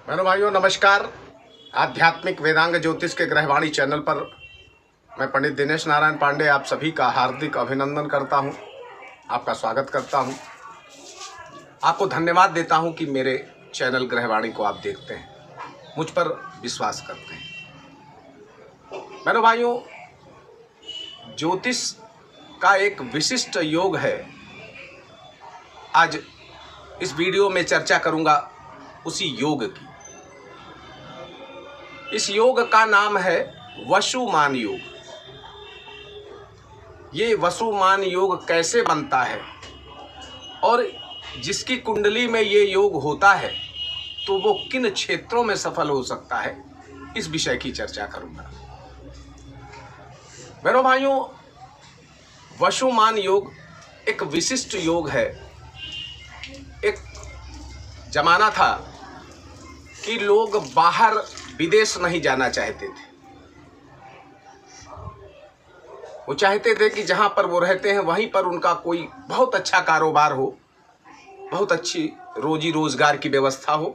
मेरे भाइयों नमस्कार। आध्यात्मिक वेदांग ज्योतिष के ग्रहवाणी चैनल पर मैं पंडित दिनेश नारायण पांडे आप सभी का हार्दिक अभिनंदन करता हूं, आपका स्वागत करता हूं, आपको धन्यवाद देता हूं कि मेरे चैनल ग्रहवाणी को आप देखते हैं, मुझ पर विश्वास करते हैं। मेरे भाइयों, ज्योतिष का एक विशिष्ट योग है। आज इस वीडियो में चर्चा करूंगा उसी योग की। इस योग का नाम है वसुमान योग। ये वसुमान योग कैसे बनता है और जिसकी कुंडली में ये योग होता है तो वो किन क्षेत्रों में सफल हो सकता है, इस विषय की चर्चा करूंगा। मेरे भाइयों, वसुमान योग एक विशिष्ट योग है। एक जमाना था कि लोग बाहर विदेश नहीं जाना चाहते थे। वो चाहते थे कि जहां पर वो रहते हैं वहीं पर उनका कोई बहुत अच्छा कारोबार हो, बहुत अच्छी रोजी रोजगार की व्यवस्था हो।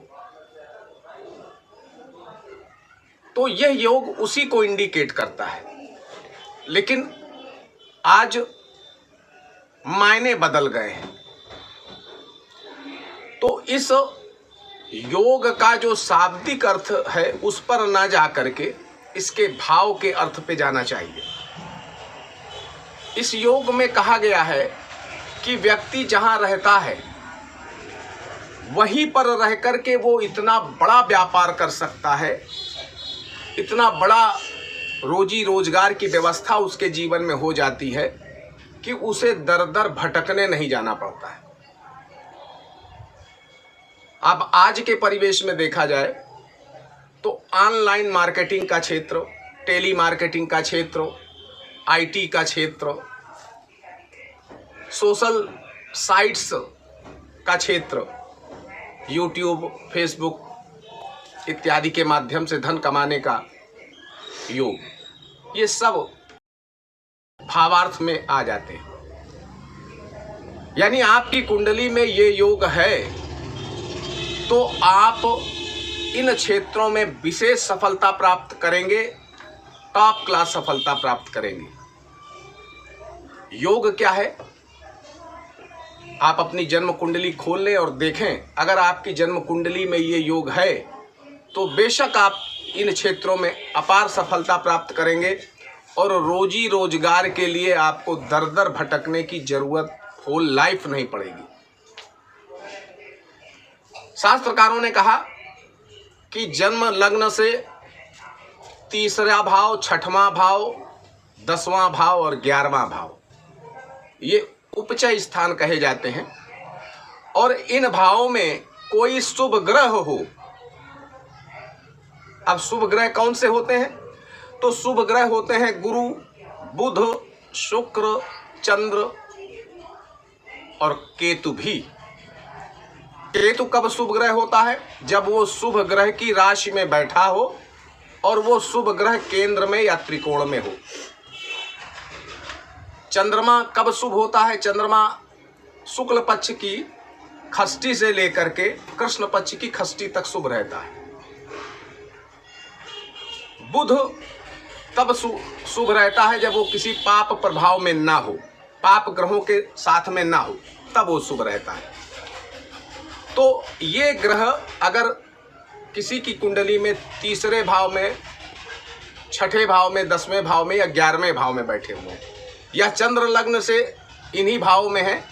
तो यह योग उसी को इंडिकेट करता है। लेकिन आज मायने बदल गए हैं। तो इस योग का जो शाब्दिक अर्थ है उस पर ना जा करके इसके भाव के अर्थ पे जाना चाहिए। इस योग में कहा गया है कि व्यक्ति जहां रहता है वहीं पर रह करके वो इतना बड़ा व्यापार कर सकता है, इतना बड़ा रोजी रोजगार की व्यवस्था उसके जीवन में हो जाती है कि उसे दर दर भटकने नहीं जाना पड़ता है। अब आज के परिवेश में देखा जाए तो ऑनलाइन मार्केटिंग का क्षेत्र, टेली मार्केटिंग का क्षेत्र, आईटी का क्षेत्र, सोशल साइट्स का क्षेत्र, यूट्यूब, फेसबुक इत्यादि के माध्यम से धन कमाने का योग, ये सब भावार्थ में आ जाते हैं। यानी आपकी कुंडली में ये योग है तो आप इन क्षेत्रों में विशेष सफलता प्राप्त करेंगे, टॉप क्लास सफलता प्राप्त करेंगे। योग क्या है? आप अपनी जन्म कुंडली खोल लें और देखें। अगर आपकी जन्म कुंडली में ये योग है तो बेशक आप इन क्षेत्रों में अपार सफलता प्राप्त करेंगे और रोजी रोजगार के लिए आपको दर दर भटकने की जरूरत होल लाइफ नहीं पड़ेगी। शास्त्रकारों ने कहा कि जन्म लग्न से तीसरा भाव, छठवां भाव, 10वां भाव और 11वां भाव ये उपचय स्थान कहे जाते हैं। और इन भावों में कोई शुभ ग्रह हो। अब शुभ ग्रह कौन से होते हैं? तो शुभ ग्रह होते हैं गुरु, बुध, शुक्र, चंद्र और केतु भी। केतु कब शुभ ग्रह होता है? जब वो शुभ ग्रह की राशि में बैठा हो और वो शुभ ग्रह केंद्र में या त्रिकोण में हो। चंद्रमा कब शुभ होता है? चंद्रमा शुक्ल पक्ष की खष्टी से लेकर के कृष्ण पक्ष की खष्टी तक शुभ रहता है। बुध तब शुभ रहता है जब वो किसी पाप प्रभाव में ना हो, पाप ग्रहों के साथ में ना हो, तब वो शुभ रहता है। तो ये ग्रह अगर किसी की कुंडली में तीसरे भाव में, छठे भाव में, 10वें भाव में या 11वें भाव में बैठे हुए हैं, या चंद्र लग्न से इन्हीं भाव में है,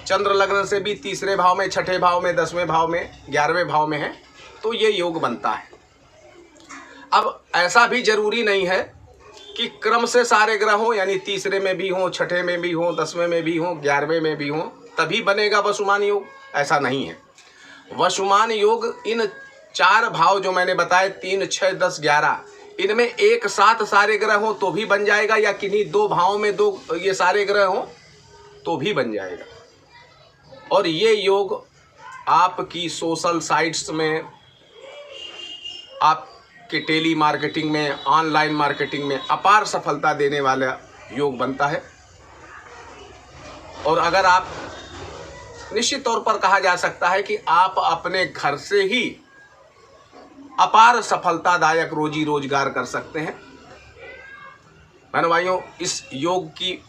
चंद्र लग्न से भी तीसरे भाव में, छठे भाव में, 10वें भाव में, 11वें भाव में है, तो ये योग बनता है। अब ऐसा भी जरूरी नहीं है कि क्रम से सारे ग्रह हों, यानी तीसरे में भी हों, छठे में भी हों, 10वें में भी हों, 11वें में भी हों, तभी बनेगा वसुमान योग। ऐसा नहीं है। वसुमान योग इन 4 भाव जो मैंने बताए, 3, 6, 10, 11, इनमें एक साथ सारे ग्रह हों तो भी बन जाएगा, या किन्हीं 2 भावों में 2 ये सारे ग्रह हों तो भी बन जाएगा। और ये योग आपकी सोशल साइट्स में, आपके टेली मार्केटिंग में, ऑनलाइन मार्केटिंग में अपार सफलता देने वाला योग बनता है। और अगर आप निश्चित तौर पर कहा जा सकता है कि आप अपने घर से ही अपार सफलतादायक रोजी रोजगार कर सकते हैं। बहनों भाइयों, इस योग की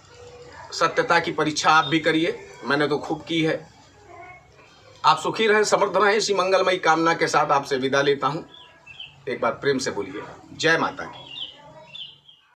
सत्यता की परीक्षा आप भी करिए, मैंने तो खूब की है। आप सुखी रहें, समृद्ध रहें, इसी मंगलमयी कामना के साथ आपसे विदा लेता हूं। एक बार प्रेम से बोलिए जय माता की।